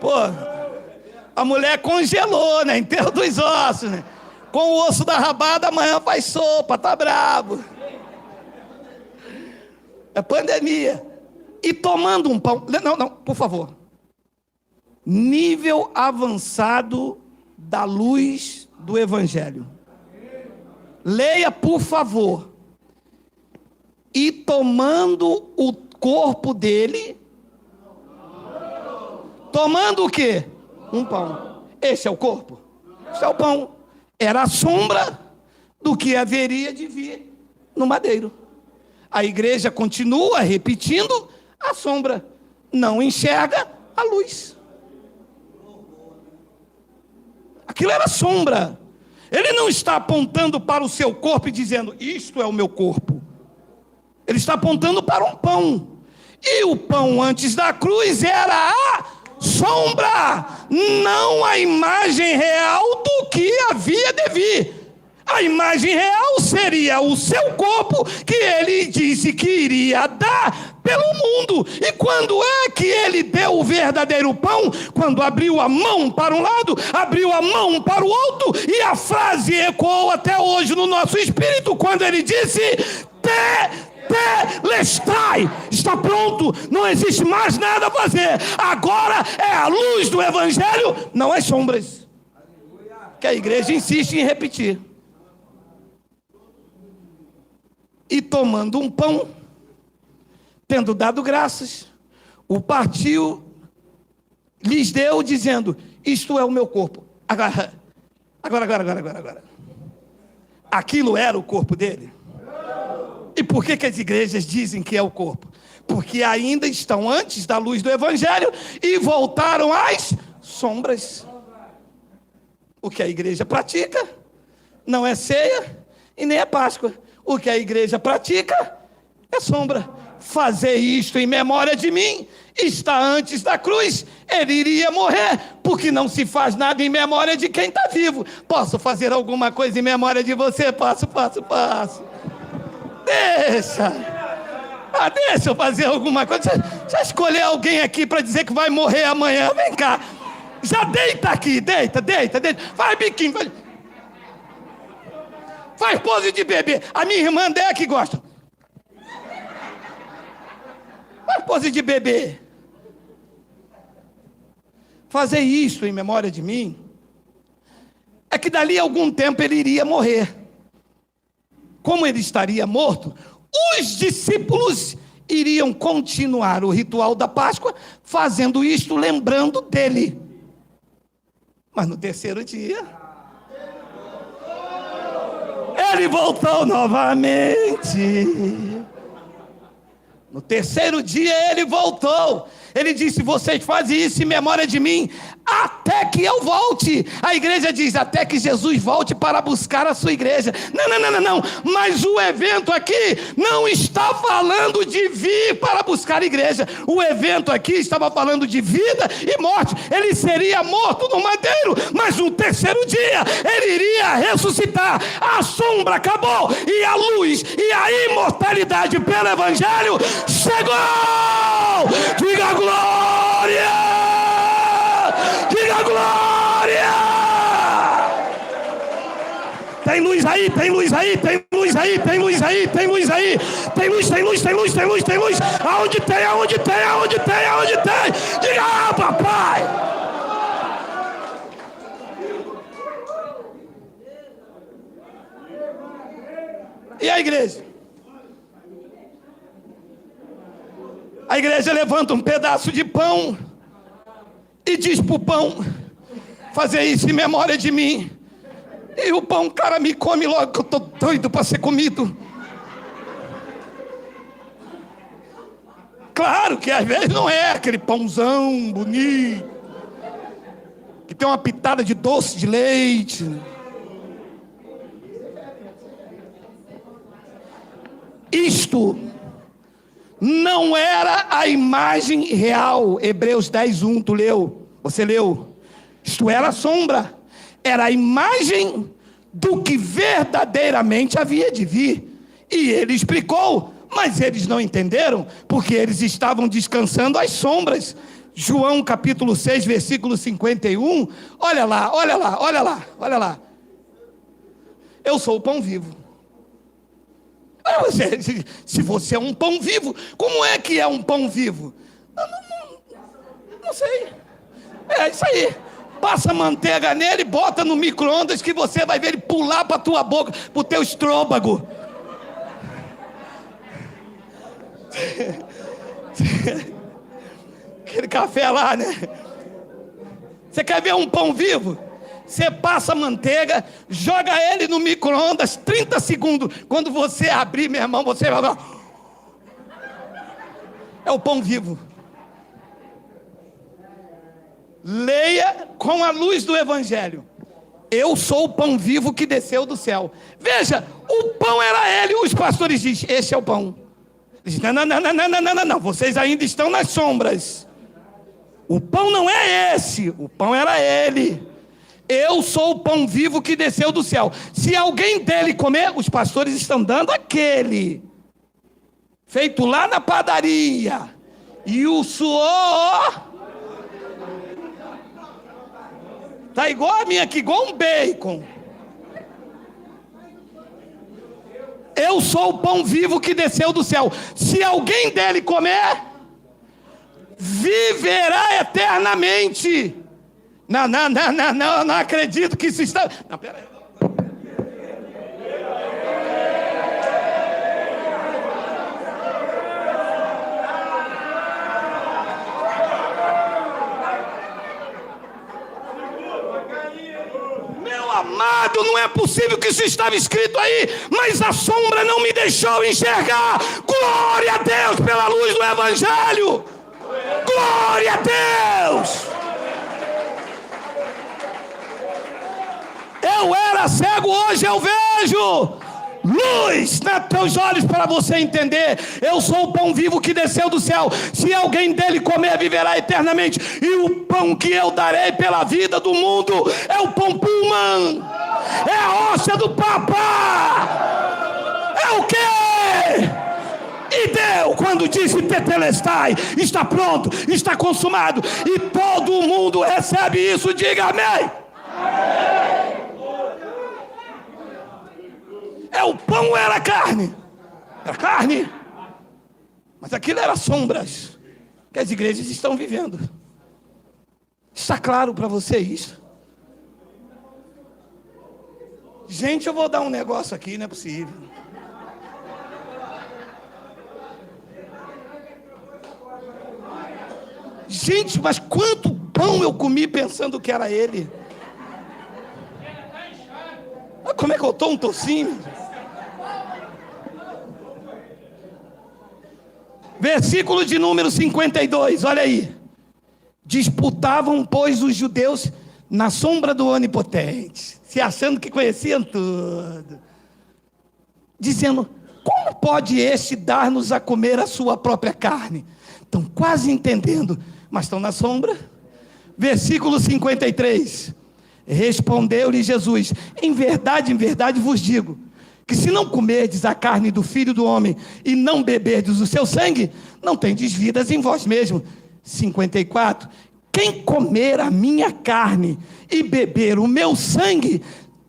[SPEAKER 1] Pô, a mulher congelou, né? Enterro dos ossos, né? Com o osso da rabada, amanhã faz sopa, tá bravo. É pandemia. E tomando um pão... Não, por favor. Nível avançado da luz do Evangelho. Leia, por favor. E tomando o corpo dele... Tomando o quê? Um pão. Esse é o corpo? Esse é o pão. Era a sombra do que haveria de vir no madeiro. A igreja continua repetindo a sombra. Não enxerga a luz. Aquilo era sombra. Ele não está apontando para o seu corpo e dizendo, isto é o meu corpo. Ele está apontando para um pão. E o pão antes da cruz era a sombra, não a imagem real do que havia de vir. A imagem real seria o seu corpo, que ele disse que iria dar pelo mundo. E quando é que ele deu o verdadeiro pão? Quando abriu a mão para um lado, abriu a mão para o outro, e a frase ecoou até hoje no nosso espírito, quando ele disse, Telestai, está pronto, não existe mais nada a fazer, agora é a luz do Evangelho, não as sombras, que a igreja insiste em repetir. E tomando um pão, tendo dado graças, o partiu, lhes deu, dizendo, isto é o meu corpo. Agora. Aquilo era o corpo dele? E por que as igrejas dizem que é o corpo? Porque ainda estão antes da luz do Evangelho e voltaram às sombras. O que a igreja pratica não é ceia e nem é Páscoa. O que a igreja pratica é sombra. fazer isto em memória de mim. Está antes da cruz, ele iria morrer, porque não se faz nada em memória de quem está vivo. Posso fazer alguma coisa em memória de você? Posso. Deixa eu fazer alguma coisa. Já escolher alguém aqui para dizer que vai morrer amanhã? Vem cá, já deita aqui, deita. Faz biquinho, faz pose de bebê. A minha irmã Andréa que gosta. Faz pose de bebê. Fazer isso em memória de mim é que dali a algum tempo ele iria morrer. Como ele estaria morto, os discípulos iriam continuar o ritual da Páscoa, fazendo isto, lembrando dele. Mas no terceiro dia, ele voltou novamente. No terceiro dia ele voltou. Ele disse: vocês fazem isso em memória de mim, até que eu volte. A igreja diz: até que Jesus volte para buscar a sua igreja. Não. Mas o evento aqui não está falando de vir para buscar a igreja. O evento aqui estava falando de vida e morte. Ele seria morto no madeiro, mas no terceiro dia ele iria ressuscitar. A sombra acabou e a luz e a imortalidade pelo evangelho chegou. Diga glória! Diga glória! Tem luz aí, tem luz aí, tem luz aí, tem luz aí, tem luz aí, tem luz, tem luz, tem luz, tem luz, tem luz. Aonde tem, aonde tem, aonde tem, aonde tem? Diga: ah, papai! E a igreja? A igreja levanta um pedaço de pão e diz para o pão: fazer isso em memória de mim. E o pão, cara, me come logo, que eu estou doido para ser comido. Claro que às vezes não é aquele pãozão bonito, que tem uma pitada de doce de leite. Isto não era a imagem real. Hebreus 10:1, tu leu? Você leu? Isto era a sombra. Era a imagem do que verdadeiramente havia de vir. E ele explicou, mas eles não entenderam, porque eles estavam descansando as sombras. João capítulo 6, versículo 51. Olha lá. Eu sou o pão vivo. Se você é um pão vivo, como é que é um pão vivo? Não sei. É isso aí. Passa manteiga nele, bota no micro-ondas, que você vai ver ele pular para a tua boca, para o teu estômago. Aquele café lá, né? Você quer ver um pão vivo? Você passa manteiga, joga ele no micro-ondas 30 segundos. Quando você abrir, meu irmão, você vai... É o pão vivo. Leia com a luz do evangelho. Eu sou o pão vivo que desceu do céu. Veja, o pão era ele. Os pastores dizem: esse é o pão. Diz: não, vocês ainda estão nas sombras. O pão não é esse, o pão era ele. Eu sou o pão vivo que desceu do céu. Se alguém dele comer, os pastores estão dando aquele feito lá na padaria. E o suor tá igual a minha aqui, igual um bacon. Eu sou o pão vivo que desceu do céu. Se alguém dele comer, viverá eternamente. Não acredito que isso está... Não, peraí. Meu amado, não é possível que isso estava escrito aí, mas a sombra não me deixou enxergar. Glória a Deus pela luz do evangelho. Glória a Deus. Eu era cego, hoje eu vejo. luz nos teus olhos para você entender. Eu sou o pão vivo que desceu do céu. Se alguém dele comer, viverá eternamente. E o pão que eu darei pela vida do mundo é o pão Pullman. É a hóstia do Papa. É o quê? E deu quando disse tetelestai, está pronto, está consumado. E todo mundo recebe isso. Diga amém. É o pão, era carne. Era carne. Mas aquilo era sombras que as igrejas estão vivendo. Está claro para você isso? Gente, eu vou dar um negócio aqui, não é possível. Gente, mas quanto pão eu comi pensando que era ele? Como é que eu estou um tocinho? Versículo de número 52, olha aí. Disputavam, pois, os judeus na sombra do Onipotente, se achando que conheciam tudo, dizendo: como pode este dar-nos a comer a sua própria carne? Estão quase entendendo, mas estão na sombra. Versículo 53. Respondeu-lhe Jesus: em verdade vos digo, que se não comerdes a carne do Filho do Homem e não beberdes o seu sangue, não tendes vidas em vós mesmos. 54. Quem comer a minha carne e beber o meu sangue,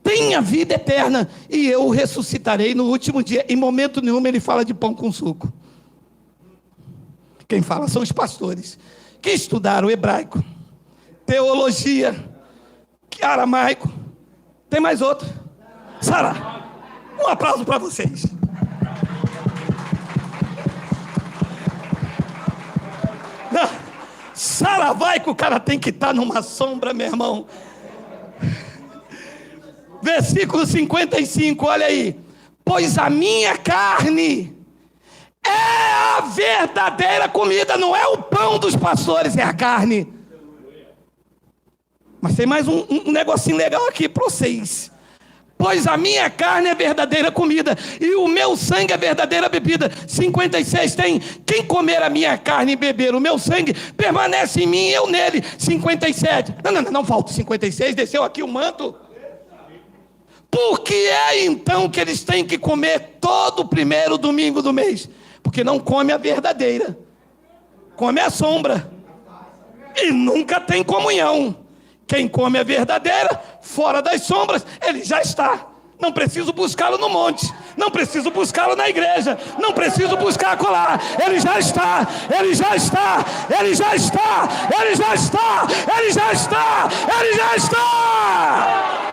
[SPEAKER 1] tem a vida eterna, e eu o ressuscitarei no último dia. Em momento nenhum ele fala de pão com suco. Quem fala são os pastores, que estudaram hebraico, teologia, que aramaico. Tem mais outro? Sara. Um aplauso para vocês. Saravaico, o cara tem que estar numa sombra, meu irmão. Versículo 55, olha aí. Pois a minha carne é a verdadeira comida, não é o pão dos pastores, é a carne. Mas tem mais um negocinho legal aqui para vocês. Pois a minha carne é verdadeira comida, e o meu sangue é verdadeira bebida. 56 tem: quem comer a minha carne e beber o meu sangue, permanece em mim e eu nele. 57, não falta 56, desceu aqui o manto. Por que é então que eles têm que comer todo o primeiro domingo do mês? Porque não come a verdadeira, come a sombra, e nunca tem comunhão. Quem come a verdadeira, fora das sombras, ele já está. Não preciso buscá-lo no monte, não preciso buscá-lo na igreja, não preciso buscar acolá. Ele já está, ele já está, ele já está, ele já está, ele já está, ele já está.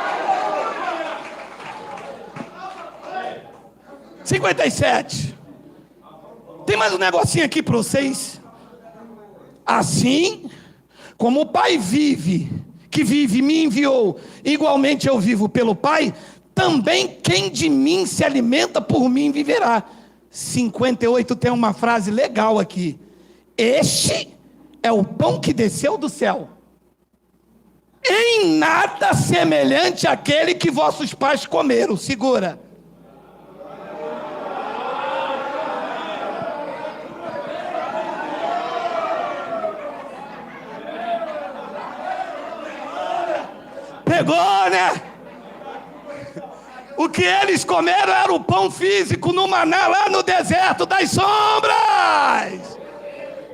[SPEAKER 1] 57. Tem mais um negocinho aqui para vocês. Assim como o Pai vive, que vive me enviou, igualmente eu vivo pelo Pai, também quem de mim se alimenta por mim viverá. 58 tem uma frase legal aqui: este é o pão que desceu do céu, em nada semelhante àquele que vossos pais comeram. Segura. Pegou, né? O que eles comeram era o pão físico no maná, lá no deserto das sombras.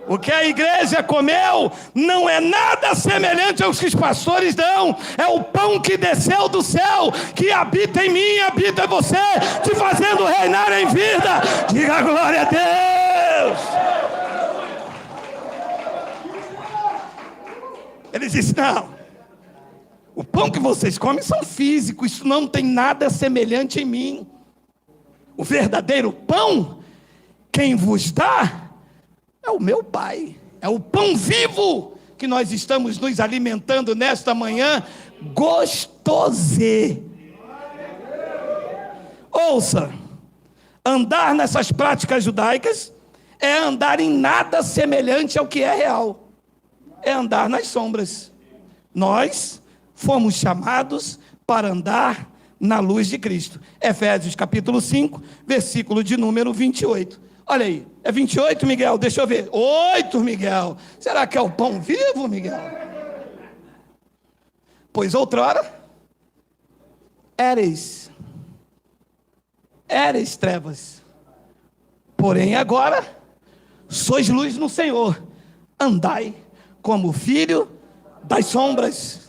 [SPEAKER 1] O que a igreja comeu não é nada semelhante aos que os pastores dão. É o pão que desceu do céu, que habita em mim, habita em você, te fazendo reinar em vida. Diga glória a Deus. Ele disse: não, o pão que vocês comem são físicos, isso não tem nada semelhante em mim. O verdadeiro pão, quem vos dá, é o meu Pai. É o pão vivo que nós estamos nos alimentando nesta manhã. Gostosê. Ouça, andar nessas práticas judaicas é andar em nada semelhante ao que é real. É andar nas sombras. Nós fomos chamados para andar na luz de Cristo. Efésios capítulo 5, versículo de número 28. Olha aí, é 28, Miguel? Deixa eu ver. 8, Miguel. Será que é o pão vivo, Miguel? Pois outrora, éreis trevas. Porém agora, sois luz no Senhor. Andai como filho das sombras.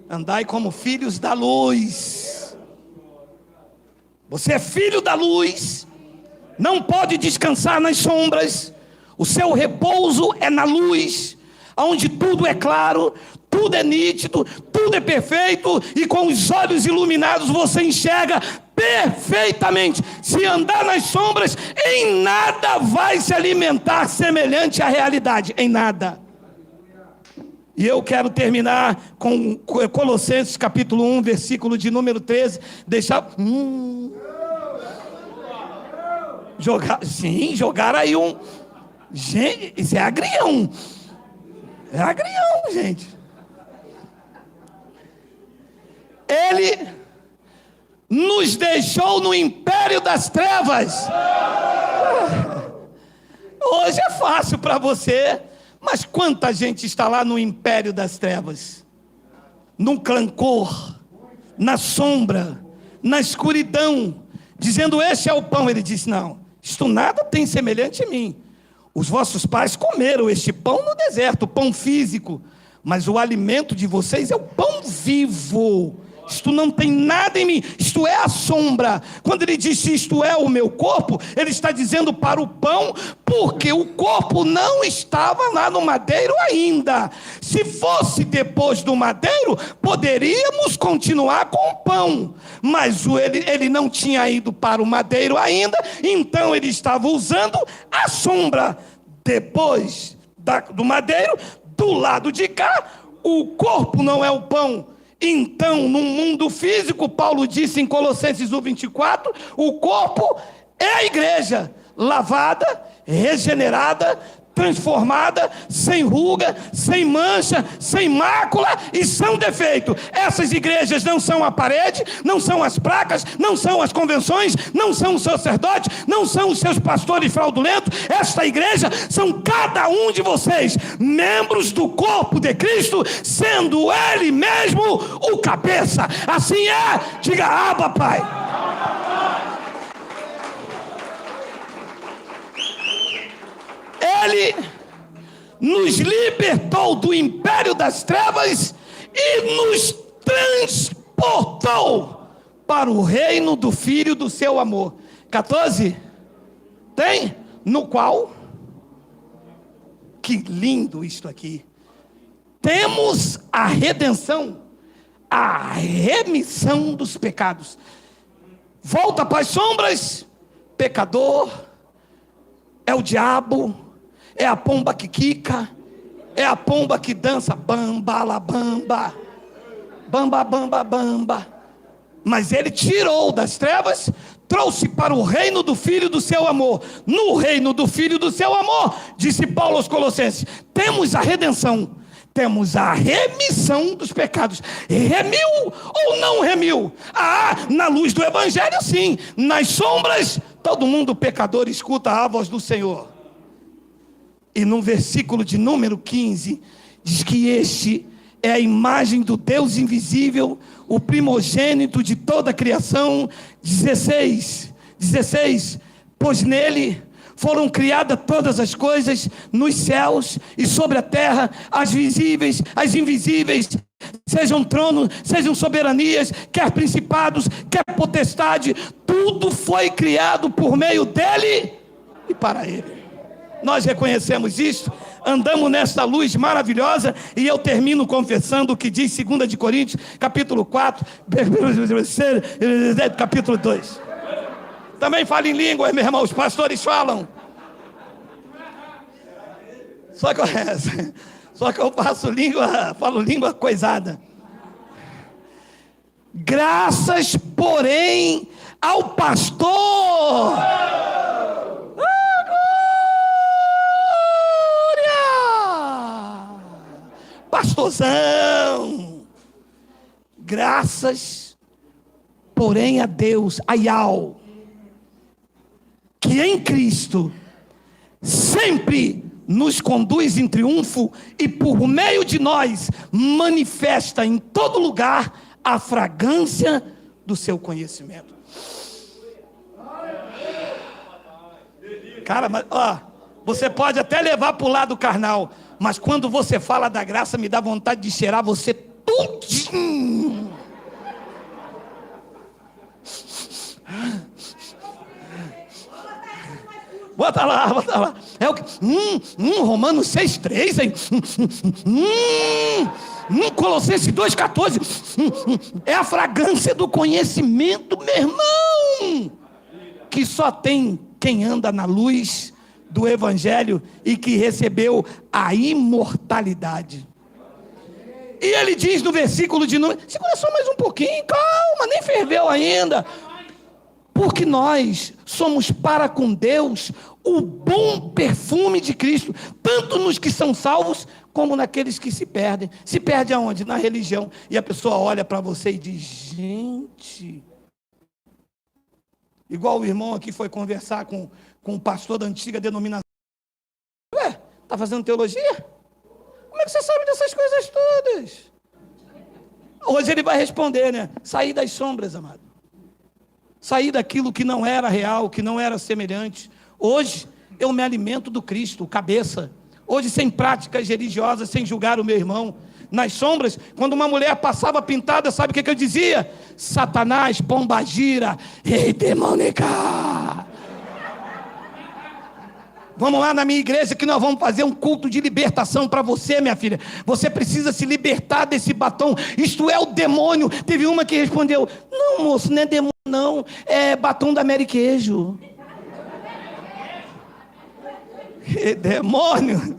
[SPEAKER 1] Andai como filhos da luz. Você é filho da luz. Não pode descansar nas sombras. O seu repouso é na luz, onde tudo é claro, tudo é nítido, tudo é perfeito, e com os olhos iluminados você enxerga perfeitamente. Se andar nas sombras, em nada vai se alimentar semelhante à realidade, em nada. E eu quero terminar com Colossenses capítulo 1, versículo de número 13, jogar aí um... Gente, isso é agrião. É agrião, gente. Ele nos deixou no império das trevas. Hoje é fácil para você, mas quanta gente está lá no império das trevas? No clancor, na sombra, na escuridão, dizendo: este é o pão. Ele disse: não, isto nada tem semelhante a mim. Os vossos pais comeram este pão no deserto, pão físico, mas o alimento de vocês é o pão vivo. Isto não tem nada em mim, isto é a sombra. Quando ele disse isto é o meu corpo, ele está dizendo para o pão, porque o corpo não estava lá no madeiro ainda. Se fosse depois do madeiro, poderíamos continuar com o pão, mas ele não tinha ido para o madeiro ainda, então ele estava usando a sombra. Depois do madeiro, do lado de cá, o corpo não é o pão. Então, no mundo físico, Paulo disse em Colossenses 1:24, o corpo é a igreja, lavada, regenerada, transformada, sem ruga, sem mancha, sem mácula e sem defeito. Essas igrejas não são a parede, não são as placas, não são as convenções, não são os sacerdotes, não são os seus pastores fraudulentos. Esta igreja são cada um de vocês, membros do corpo de Cristo, sendo Ele mesmo o cabeça. Assim é, diga: Abba, Pai. Ele nos libertou do império das trevas e nos transportou para o reino do Filho do seu amor. 14, tem? No qual, que lindo isto aqui, temos a redenção, a remissão dos pecados. Volta para as sombras, pecador, é o diabo, é a pomba que quica, é a pomba que dança, bamba, la bamba, bamba, bamba, bamba. Mas ele tirou das trevas, trouxe para o reino do Filho do seu amor. No reino do Filho do seu amor, disse Paulo aos Colossenses, temos a redenção, temos a remissão dos pecados. Remiu ou não remiu? Na luz do Evangelho sim, nas sombras, todo mundo pecador escuta a voz do Senhor. E no versículo de número 15, diz que este é a imagem do Deus invisível, o primogênito de toda a criação. 16, pois nele foram criadas todas as coisas, nos céus e sobre a terra, as visíveis, as invisíveis, sejam tronos, sejam soberanias, quer principados, quer potestade, tudo foi criado por meio dele e para ele. Nós reconhecemos isso, andamos nesta luz maravilhosa, e eu termino confessando o que diz 2 de Coríntios, capítulo 4, capítulo 2. Também fala em língua, meu irmão, os pastores falam. Só que eu falo língua coisada. Graças, porém, ao pastor. Pastorzão, graças, porém a Deus, Aial, que em Cristo sempre nos conduz em triunfo e por meio de nós manifesta em todo lugar a fragrância do seu conhecimento. Cara, mas, você pode até levar para o lado carnal, mas quando você fala da graça, me dá vontade de cheirar você tudinho. Bota lá. É o que? Romanos 6,3 aí. Colossenses 2,14. É a fragrância do conhecimento, meu irmão, que só tem quem anda na luz do Evangelho e que recebeu a imortalidade. E ele diz no versículo de número, segura só mais um pouquinho, calma, nem ferveu ainda. Porque nós somos para com Deus o bom perfume de Cristo, tanto nos que são salvos, como naqueles que se perdem. Se perde aonde? Na religião. E a pessoa olha para você e diz, gente... Igual o irmão aqui foi conversar com um pastor da antiga denominação. Está fazendo teologia? Como é que você sabe dessas coisas todas? Hoje ele vai responder, né? Sair das sombras, amado. Sair daquilo que não era real, que não era semelhante. Hoje eu me alimento do Cristo, cabeça. Hoje sem práticas religiosas, sem julgar o meu irmão. Nas sombras, quando uma mulher passava pintada, sabe o que eu dizia? Satanás, pombagira, ei demônica. Vamos lá na minha igreja que nós vamos fazer um culto de libertação para você, minha filha. Você precisa se libertar desse batom. Isto é o demônio. Teve uma que respondeu, não moço, não é demônio não, é batom da Mary Queijo. Que demônio.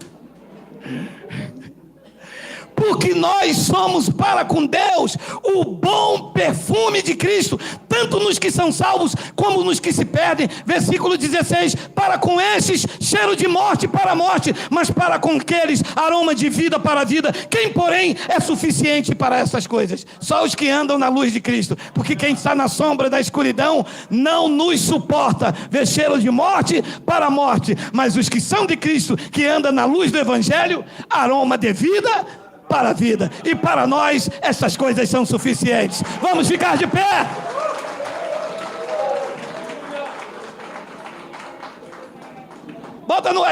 [SPEAKER 1] Porque nós somos para com Deus o bom perfume de Cristo, tanto nos que são salvos, como nos que se perdem. Versículo 16, para com estes, cheiro de morte para a morte, mas para com aqueles, aroma de vida para a vida. Quem, porém, é suficiente para essas coisas? Só os que andam na luz de Cristo, porque quem está na sombra da escuridão, não nos suporta. Vê cheiro de morte para a morte, mas os que são de Cristo, que andam na luz do Evangelho, aroma de vida para a vida, e para nós essas coisas são suficientes. Vamos ficar de pé. Bota no